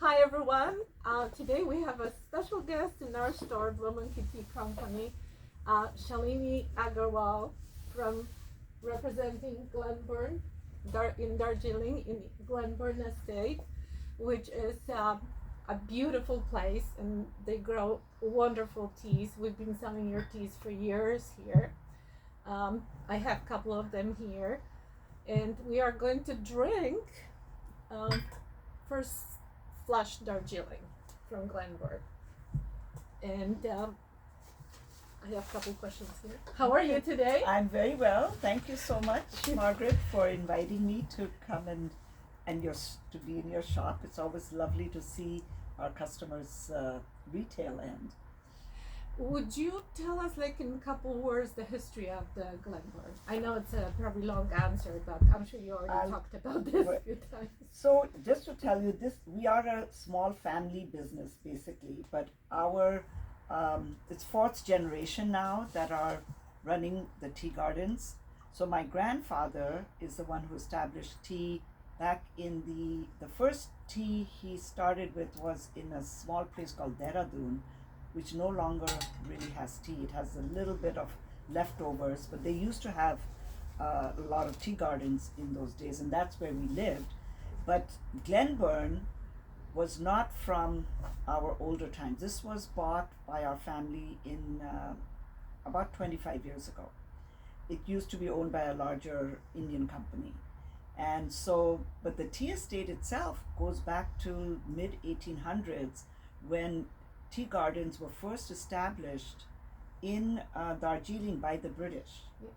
Hi everyone. Today we have a special guest in our store, Blue Monkey Tea Company, Shalini Agarwal from representing Glenburn in Darjeeling in Glenburn Estate, which is a beautiful place and they grow wonderful teas. We've been selling your teas for years here. I have a couple of them here and we are going to drink um, first flush Darjeeling from Glenburn. And I have a couple questions here. How are you today? I'm very well. Thank you so much, Margaret, for inviting me to come and to be in your shop. It's always lovely to see our customers' retail end. Would you tell us, like in a couple words, the history of the Glenburn? I know it's a probably long answer, but I'm sure you already talked about this a few times. So, just to tell you, we are a small family business basically, but our it's fourth generation now that are running the tea gardens. So my grandfather is the one who established tea back in the first tea he started with was in a small place called Dehradun, which no longer really has tea. It has a little bit of leftovers, but they used to have a lot of tea gardens in those days, and that's where we lived. But Glenburn was not from our older times. This was bought by our family in about 25 years ago. It used to be owned by a larger Indian company. And so, but the tea estate itself goes back to mid 1800s when tea gardens were first established in Darjeeling by the British. Yeah.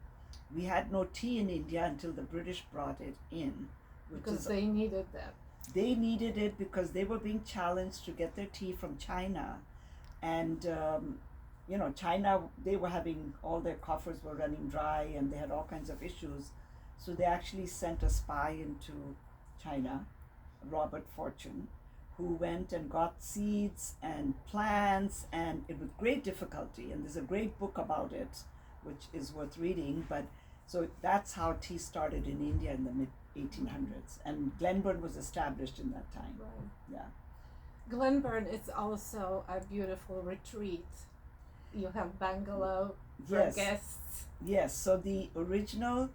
We had no tea in India until the British brought it in. Because they needed that. They needed it because they were being challenged to get their tea from China. And, China, they were having, all their coffers were running dry and they had all kinds of issues. So they actually sent a spy into China, Robert Fortune, who went and got seeds and plants and it with great difficulty. And there's a great book about it, which is worth reading. But so that's how tea started in India in the mid 1800s. And Glenburn was established in that time. Right. Yeah. Glenburn is also a beautiful retreat. You have bungalow for Yes. guests. Yes, so the original,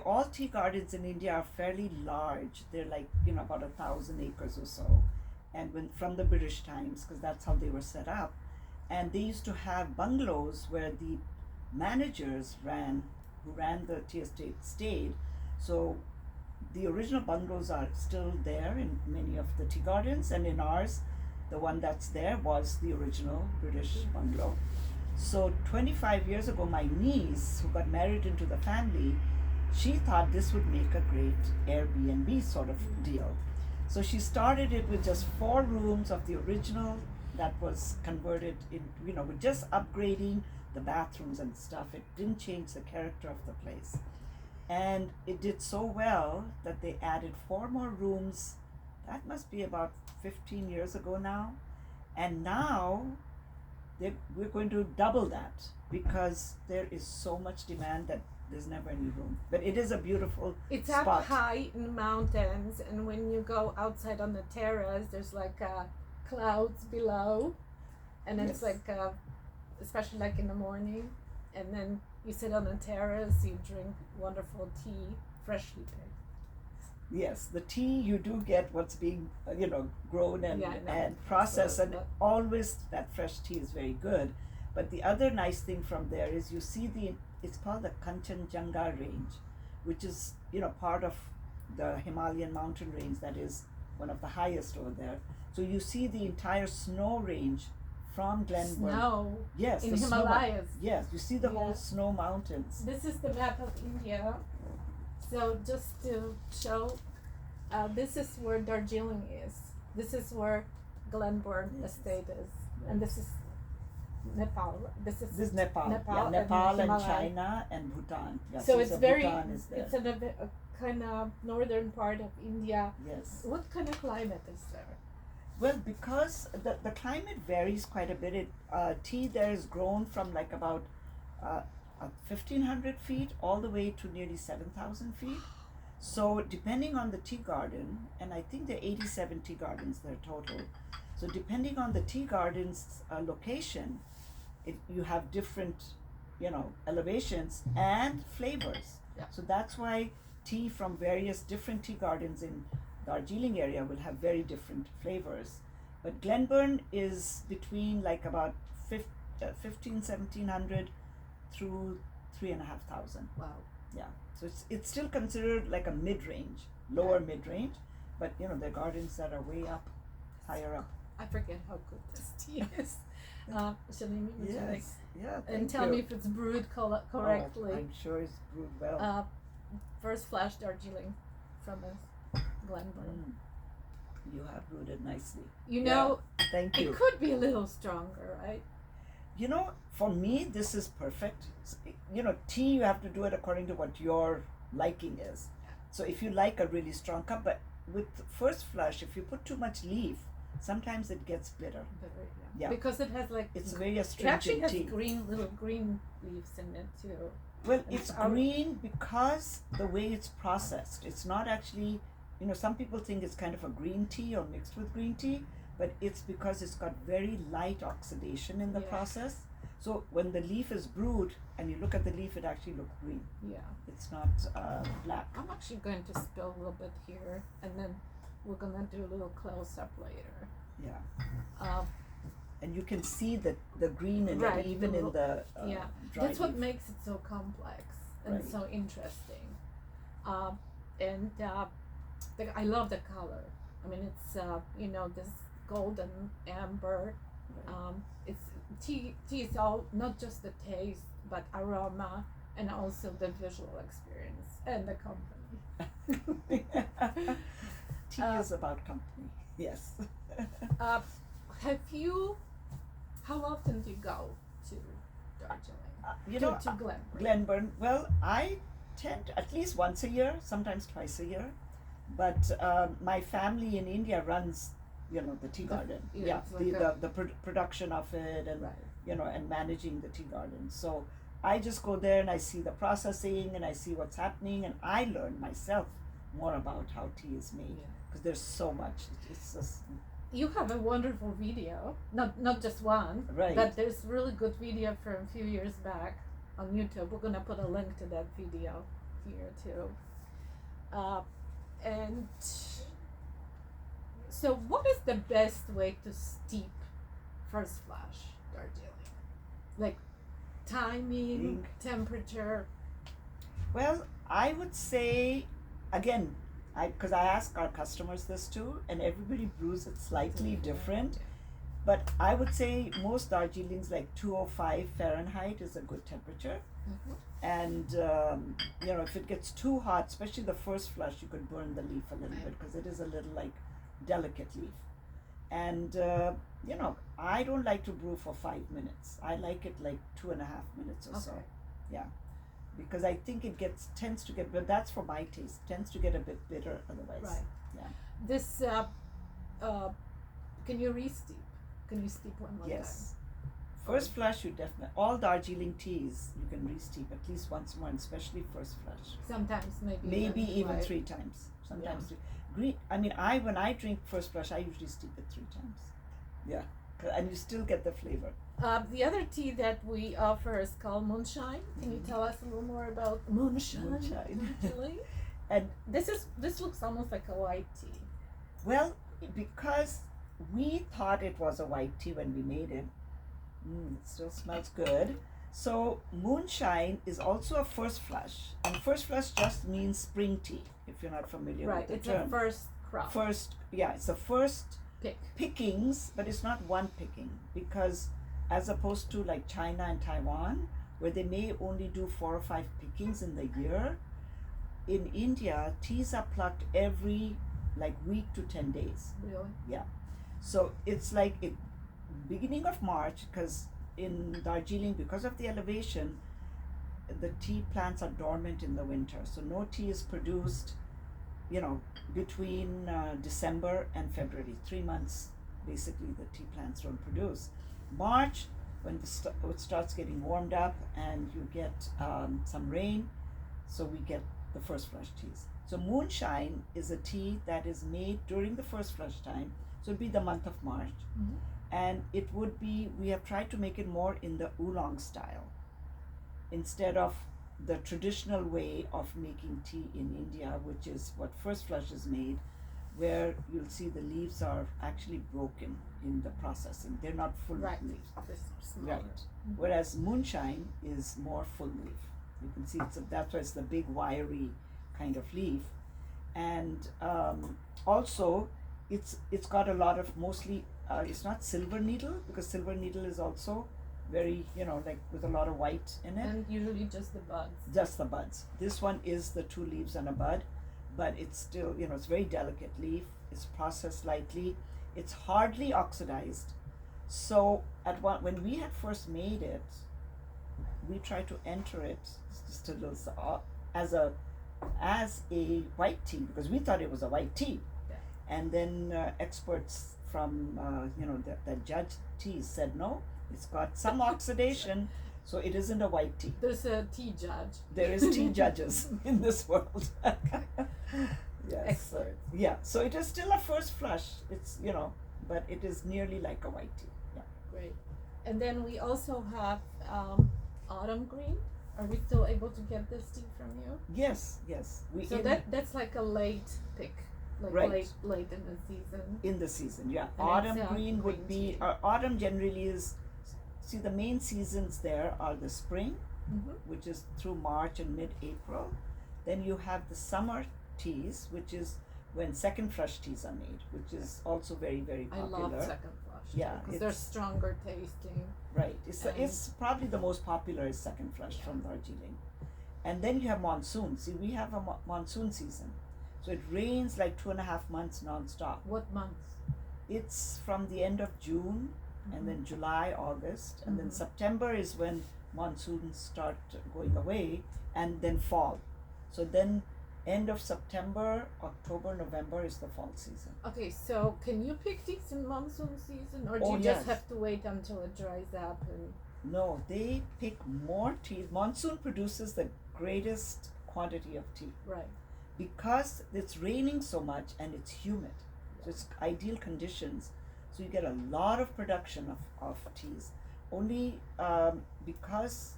all tea gardens in India are fairly large. They're like, about 1,000 acres or so. And from the British times, because that's how they were set up. And they used to have bungalows where the managers who ran the tea estate stayed. So the original bungalows are still there in many of the tea gardens, and in ours, the one that's there was the original British bungalow. So 25 years ago, my niece, who got married into the family, she thought this would make a great Airbnb sort of deal. So she started it with just 4 rooms of the original that was converted in, with just upgrading the bathrooms and stuff. It didn't change the character of the place. And it did so well that they added 4 more rooms. That must be about 15 years ago now. And now we're going to double that because there is so much demand that there's never any room. But it is a beautiful It's spot. up high in the mountains, and when you go outside on the terrace, there's like clouds below, and it's Yes. like, especially like in the morning, and then you sit on the terrace, you drink wonderful tea, freshly picked. Yes, the tea you do get what's being grown and Yeah, I know. and processed, So, and but- always that fresh tea is very good. But the other nice thing from there is you see it's called the Kanchenjunga range, which is part of the Himalayan mountain range that is one of the highest over there. So you see the entire snow range from Glenburn. Snow Yes, in the snow Himalayas. Yes, you see the whole Yeah. snow mountains. This is the map of India. So just to show, this is where Darjeeling is. This is where Glenburn Yes. Estate is, and this is Nepal. This is Nepal. Nepal Yeah, and Nepal and Himalaya. China and Bhutan. Yeah, So it's very, Bhutan is there. it's in a kind of northern part of India. Yes. What kind of climate is there? Well, because the climate varies quite a bit. Tea there is grown from like about 1,500 feet all the way to nearly 7,000 feet. So depending on the tea garden, and I think there are 87 tea gardens there total. So depending on the tea garden's location, you have different, elevations and flavors. Yeah. So that's why tea from various different tea gardens in Darjeeling area will have very different flavors. But Glenburn is between like about 1700 through 3,500. Wow. Yeah. So it's still considered like a mid-range, lower mid-range, but there are gardens that are way up, higher up. I forget how good this tea is. Shalini, would you like? Yes. Yeah. And tell me if it's brewed correctly. Oh, I'm sure it's brewed well. First flash Darjeeling from us, Glenburn. You have brewed it nicely. You know, Thank you. it could be a little stronger, right? For me, this is perfect. Tea, you have to do it according to what your liking is. So if you like a really strong cup, but with first flush, if you put too much leaf, sometimes it gets bitter. Yeah. Because it has It's very it actually astringent has tea. little green leaves in it too. Well, And it's green because the way it's processed. It's not actually, some people think it's kind of a green tea or mixed with green tea, but it's because it's got very light oxidation in the process. So when the leaf is brewed and you look at the leaf, it actually looks green. Yeah. It's not black. I'm actually going to spill a little bit here, and then we're gonna do a little close up later. Yeah. And you can see the green in Right, it, even in the dry That's what leaf. makes it so complex and Right. so interesting. I love the color. I mean, it's this golden amber. It's tea is all not just the taste, but aroma and also the visual experience and the company. Tea is about company. Yes. How often do you go to Darjeeling? To Glenburn. Glenburn. Well, I tend at least once a year, sometimes twice a year. But my family in India runs, the tea garden. it's like The production of it, and Right. and managing the tea garden. So I just go there and I see the processing and I see what's happening, and I learn myself more about how tea is made because there's so much. It's just You have a wonderful video, not just one, Right. but there's really good video from a few years back on YouTube. We're gonna put a link to that video here too. And so, what is the best way to steep first flash Darjeeling? Like timing, temperature. Well, I would say, again, because I ask our customers this too, and everybody brews it slightly different. But I would say most Darjeelings, like 205 Fahrenheit, is a good temperature. Mhm. And if it gets too hot, especially the first flush, you could burn the leaf a little bit because it is a little like delicate leaf. And I don't like to brew for 5 minutes. I like it like 2.5 minutes or so. Okay. Yeah, because I think it tends to get, but that's for my taste, tends to get a bit bitter otherwise. Right. Yeah. This can you re-steep? Can you steep one more Yes. First flush, you definitely, all Darjeeling teas, you can re-steep at least once more, and especially first flush. time? Sometimes Maybe even twice. 3 times. Sometimes three. When I drink first flush, I usually steep it 3 times. Yeah, and you still get the flavor. The other tea that we offer is called moonshine. Can you tell us a little more about moonshine? Darjeeling? And This looks almost like a white tea. well, because we thought it was a white tea when we made it. It still smells good. So moonshine is also a first flush, and first flush just means spring tea. If you're not familiar Right, with it's the term. a first crop. It's the first Pick. pickings, but it's not one picking, because as opposed to like China and Taiwan, where they may only do 4 or 5 pickings in the year, in India teas are plucked every like week to 10 days. Really? So it's like beginning of March, because in Darjeeling, because of the elevation, the tea plants are dormant in the winter. So no tea is produced, between December and February. 3 months, basically, the tea plants don't produce. March, when it starts getting warmed up and you get some rain, so we get the first flush teas. So moonshine is a tea that is made during the first flush time. So it'd be the month of March. Mhm. And it would be, we have tried to make it more in the oolong style instead of the traditional way of making tea in India, which is what first flush is made, where you'll see the leaves are actually broken in the processing. They're not full Right. leaves. This is smaller. Right. Whereas moonshine is more full leaf. You can see that's why it's the big wiry kind of leaf, and also it's got a lot of mostly it's not silver needle, because silver needle is also very, like with a lot of white in it. And usually just the buds. Just the buds. This one is the two leaves and a bud, but it's still, it's very delicate leaf. It's processed lightly. It's hardly oxidized. So when we had first made it, we tried to enter it just a little as a white tea, because we thought it was a white tea. Yeah. And then experts from that judge tea said no, it's got some oxidation, so it isn't a white tea. There's a tea judge. There is tea judges in this world. Yes. Experts. Yeah, so it is still a first flush. It's but it is nearly like a white tea. Yeah. Great. And then we also have autumn green. Are we still able to get this tea from you? Yes. So that's like a late pick, like Right. late in the season. In the season, yeah. And Autumn it's, green would green be tea. autumn generally is. See, the main seasons there are the spring, Mm-hmm. which is through March and mid-April. Then you have the summer teas, which is when second flush teas are made, which is also very, very I popular. love second flush. Yeah, because they're it's- stronger tasting. Right. It's And- probably the most popular is second flush from Darjeeling. And then you have monsoon. See, we have a monsoon season. So it rains like 2.5 months non-stop. What months? It's from the end of June, and then July, August, and then Mhm. September is when monsoons start going away, and then fall. So then end of September, October, November is the fall season. Okay, so can you pick these in monsoon season, or do Oh, you yes. just have to wait until it dries up? And No, they pick more tea. Monsoon produces the greatest quantity of tea right, because it's raining so much and it's humid. So it's ideal conditions. So you get a lot of production of teas. Only because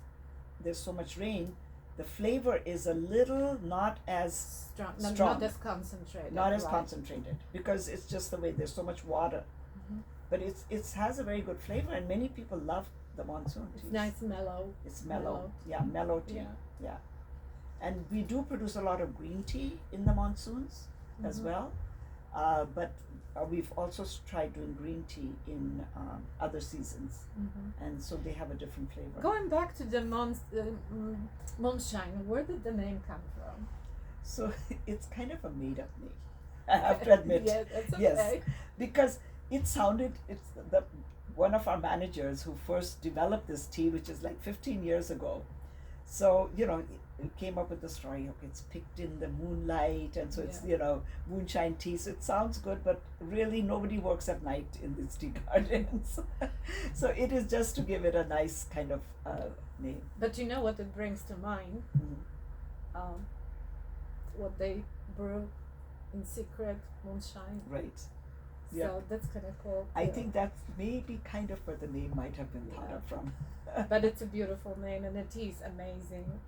there's so much rain, the flavor is a little not as strong, Strong. not as concentrated. not as right. concentrated, because it's just the way there's so much water. Mhm. But it has a very good flavor, and many people love the monsoon teas. It's nice, mellow. It's mellow. mellow. Yeah, mellow tea. Yeah. Yeah. And we do produce a lot of green tea in the monsoons as Mhm. well. But we've also tried doing green tea in other seasons, Mhm. and so they have a different flavor. Going back to the moonshine, where did the name come from? So it's kind of a made-up name, I have to admit. Yeah, that's okay. Yes, because it's the one of our managers who first developed this tea, which is like 15 years ago. So it came up with the story. Okay, it's picked in the moonlight, and so it's moonshine tea. So it sounds good, but really nobody works at night in these tea gardens. So it is just to give it a nice kind of name. But you know what it brings to mind? Mhm. What they brew in secret, moonshine. Right. So Yeah. that's kind of cool. I too. think that's maybe kind of where the name might have been thought Yeah. of from. But it's a beautiful name, and the tea is amazing.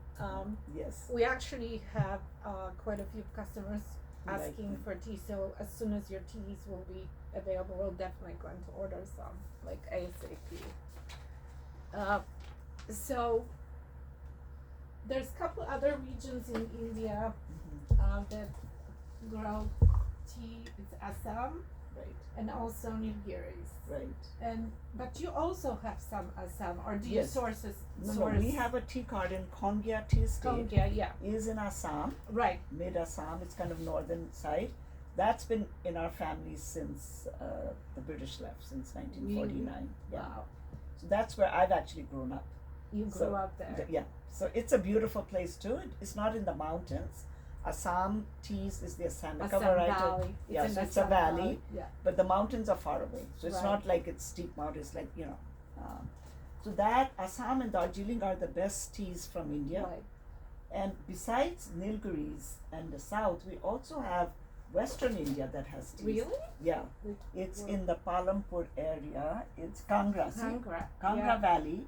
Yes. We actually have quite a few customers Who like asking them. for tea. So as soon as your teas will be available, we're definitely going to order some, like ASAP. So there's a couple other regions in India Mhm. that grow tea. It's Assam Right. and also Nilgiris. Right. But you also have some Assam, or do you Yes. source? No, we have a tea garden. Kongia Tea Estate Kongia, yeah, is in Assam, right. mid Assam. It's kind of northern side. That's been in our family since the British left, since 1949. Yeah. Wow, So that's where I've actually grown up. you grew So, up there. Yeah. So it's a beautiful place too. It's not in the mountains. Assam teas is the Assamica Assam variety. Valley. Yeah, in so it's a Assam valley. Yeah. But the mountains are far away, so it's Right. not like it's steep mountains. It's like so that Assam and Darjeeling are the best teas from India. Right. And besides Nilgiris and the south, we also have Western India that has teas. Really? Yeah, Which it's one? in the Palampur area. It's Kangra, see? Kangra. Kangra Yeah. Valley.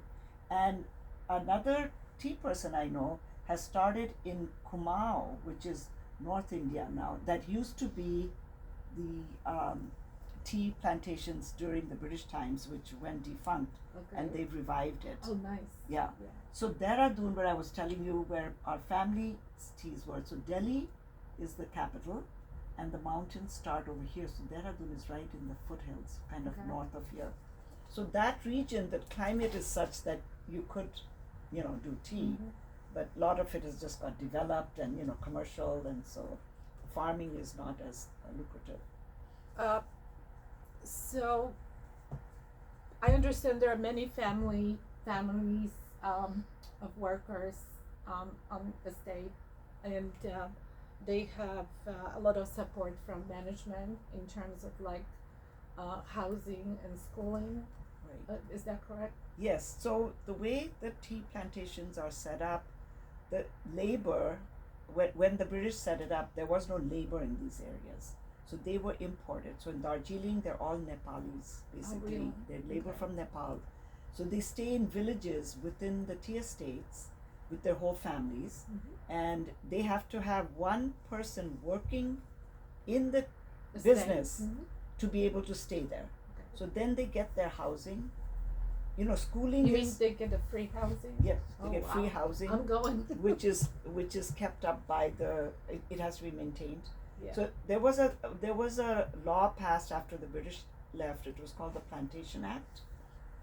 And another tea person I know has started in Kumaon, which is North India now. That used to be the tea plantations during the British times, which went defunct, Okay. and they've revived it. Oh, nice. Yeah. Yeah. So Dehradun, where I was telling you where our family's teas were. So Delhi is the capital, and the mountains start over here. So Dehradun is right in the foothills, kind of Okay. north of here. So that region, the climate is such that you could, do tea, Mhm. but a lot of it has just got developed and commercial, and so farming is not as lucrative. So I understand there are many families of workers on the state, and they have a lot of support from management in terms of like housing and schooling. Right. Is that correct? Yes. So the way the tea plantations are set up, the labor, when the British set it up, there was no labor in these areas. So they were imported. So in Darjeeling, they're all Nepalis, basically. really? They're labor Okay. from Nepal. So they stay in villages within the tea estates with their whole families. Mhm. And they have to have one person working in the The business state. Mhm. to be able to stay there. Okay. So then they get their housing. Schooling You mean is, they get a free housing? yes, they Oh, get free wow. housing. I'm going. which is kept up by it has to be maintained. Yeah. So there was a law passed after the British left. It was called the Plantation Act,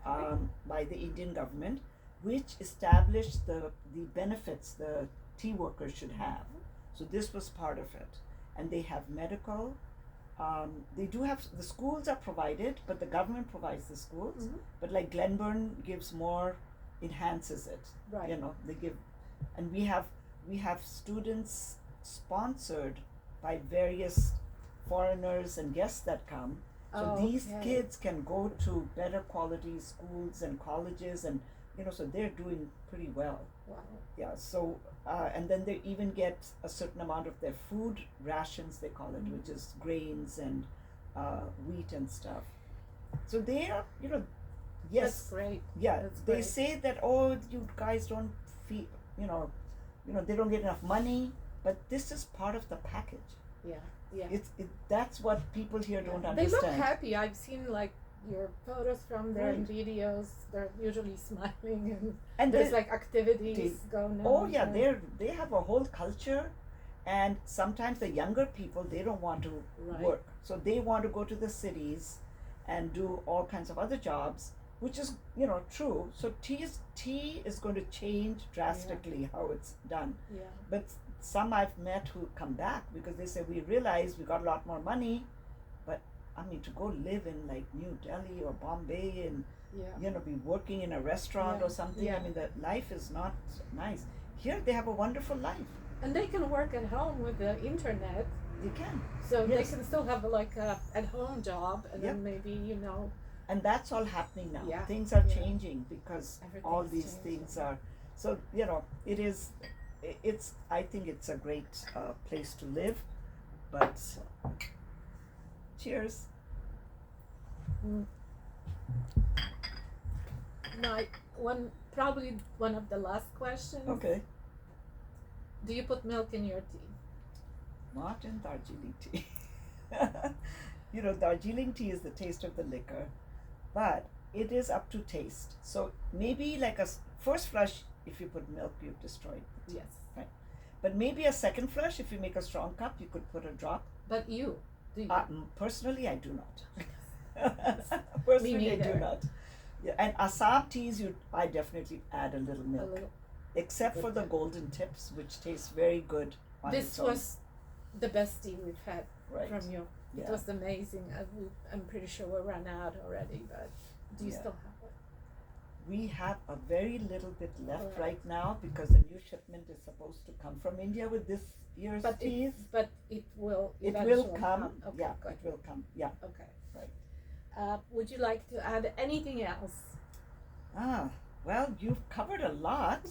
by the Indian government, which established the benefits the tea workers should have. So this was part of it, and they have medical. They do have, the schools are provided, but the government provides the schools. Mhm. But like Glenburn gives more, enhances it. Right. They give, and we have students sponsored by various foreigners and guests that come. So Oh, these okay. kids can go to better quality schools and colleges, and so they're doing pretty well. Wow. Yeah. So and then they even get a certain amount of their food rations, they call it, Mhm. which is grains and wheat and stuff. So they are, yes, That's great. yeah. That's They great. say that, you guys don't feel, they don't get enough money, but this is part of the package. Yeah. Yeah. That's what people here don't They look understand. happy. I've seen like your photos from there and Right. videos. They're usually smiling, and And there's they- like activities they- going on. Oh yeah, and- they have a whole culture, and sometimes the younger people, they don't want to Right. work, so they want to go to the cities and do all kinds of other jobs, which is true. So tea is going to change drastically how it's done. Yeah. But some I've met who come back because they say, we realize we got a lot more money, but I mean, to go live in like New Delhi or Bombay and Yeah. be working in a restaurant Yeah, or something. yeah. I mean, the life is not nice. Here they have a wonderful life. And they can work at home with the internet, They can. so they Yes. can still have like a at-home job, and then maybe And that's all happening now. Yeah, Things are yeah. changing because Everything all is these changing. things are. So, it is, I think it's a great place to live. But cheers. probably one of the last questions. Okay. Do you put milk in your tea? Not in Darjeeling tea. Darjeeling tea is the taste of the liquor, but it is up to taste. So maybe like first flush, if you put milk, you've destroyed the tea. Yes. Right. But maybe a second flush, if you make a strong cup, you could put a drop. But do you? Personally, I do not. Personally, I do neither. not. Yeah, and Assam teas, I definitely add a little A milk, little. except for the golden tips, which tastes very good on This its own. was the best tea we've had Right. from you. It Yeah. was amazing. I'm pretty sure we ran out already, but do you Yeah. still have it? We have a very little bit left Alright. right now because the new shipment is supposed to come from India with this year's But teas. it will It will eventually come. Okay, Yeah, good. it will come. Yeah. Okay. Right. Would you like to add anything else? Well, you've covered a lot.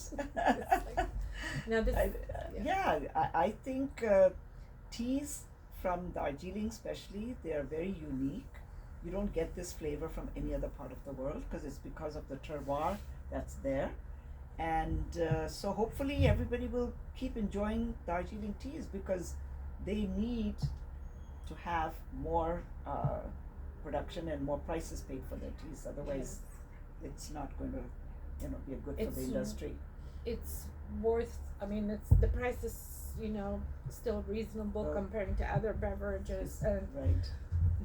Now this, I think teas from Darjeeling, especially, they are very unique. You don't get this flavor from any other part of the world because it's because of the terroir that's there. And so hopefully everybody will keep enjoying Darjeeling teas because they need to have more production and more prices paid for their teas. Otherwise, it's not going to, be a good for the industry. it's worth. I mean, the price is still reasonable comparing to other beverages, and Right.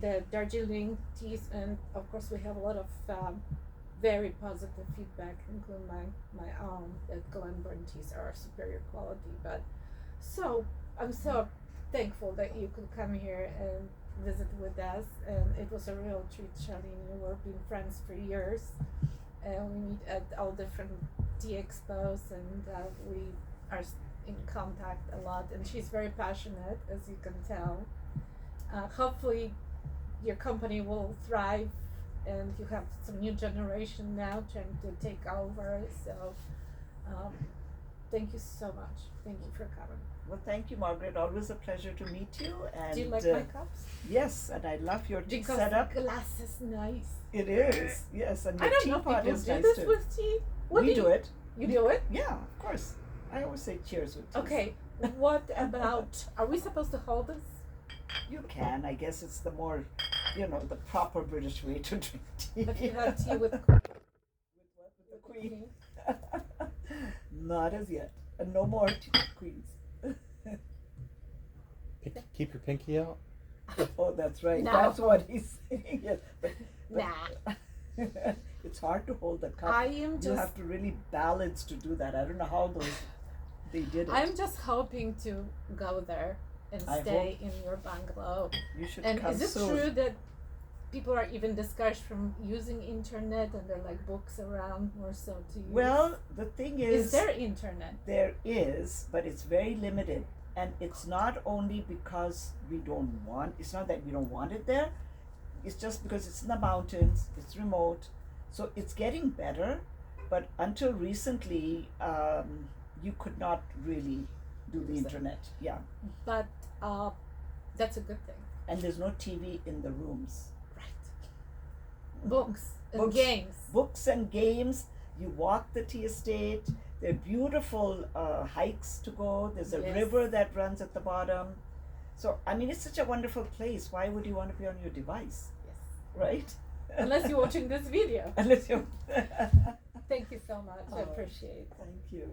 the Darjeeling teas, and of course we have a lot of very positive feedback, including my own, that Glenburn teas are superior quality. But so I'm so thankful that you could come here and visit with us, and it was a real treat, Charlene. We've been friends for years, and we meet at all different tea expos, and we are in contact a lot. And she's very passionate, as you can tell. Hopefully, your company will thrive, and you have some new generation now trying to take over. So, thank you so much. Thank you for coming. Well, thank you, Margaret. Always a pleasure to meet you. And Do you like my cups? Yes, and I love your tea Because setup. the glass is nice. It is, yes, and I your don't know teapot if is people do nice this too. with tea. What We do it. You do it? Yeah, of course. I always say cheers with tea. Okay. What about? Are we supposed to hold this? You can. I guess it's the more, the proper British way to drink tea. Have you had tea with? With what? With the Queen? Not as yet. And no more queens. Keep your pinky out. Oh, that's right. No. That's what he's saying. Yes, but Nah. it's hard to hold the cup. I am You just. have to really balance to do that. I don't know how they did it. I'm just hoping to go there and I stay in your bungalow. You should And come is it soon. true that people are even discouraged from using internet, and there are like books around more so to use? Well, the thing is there internet? There is, but it's very limited. And it's not only because it's not that we don't want it there, it's just because it's in the mountains, it's remote, so it's getting better, but until recently, you could not really do the internet, yeah. But that's a good thing. And there's no TV in the rooms. Right. Books and Books. games. Books and games, you walk the tea estate, there are beautiful hikes to go. There's a Yes. river that runs at the bottom. So, I mean, it's such a wonderful place. Why would you want to be on your device? Yes. Right? Unless you're watching this video. Unless you Thank you so much. I Oh. appreciate it. Thank you.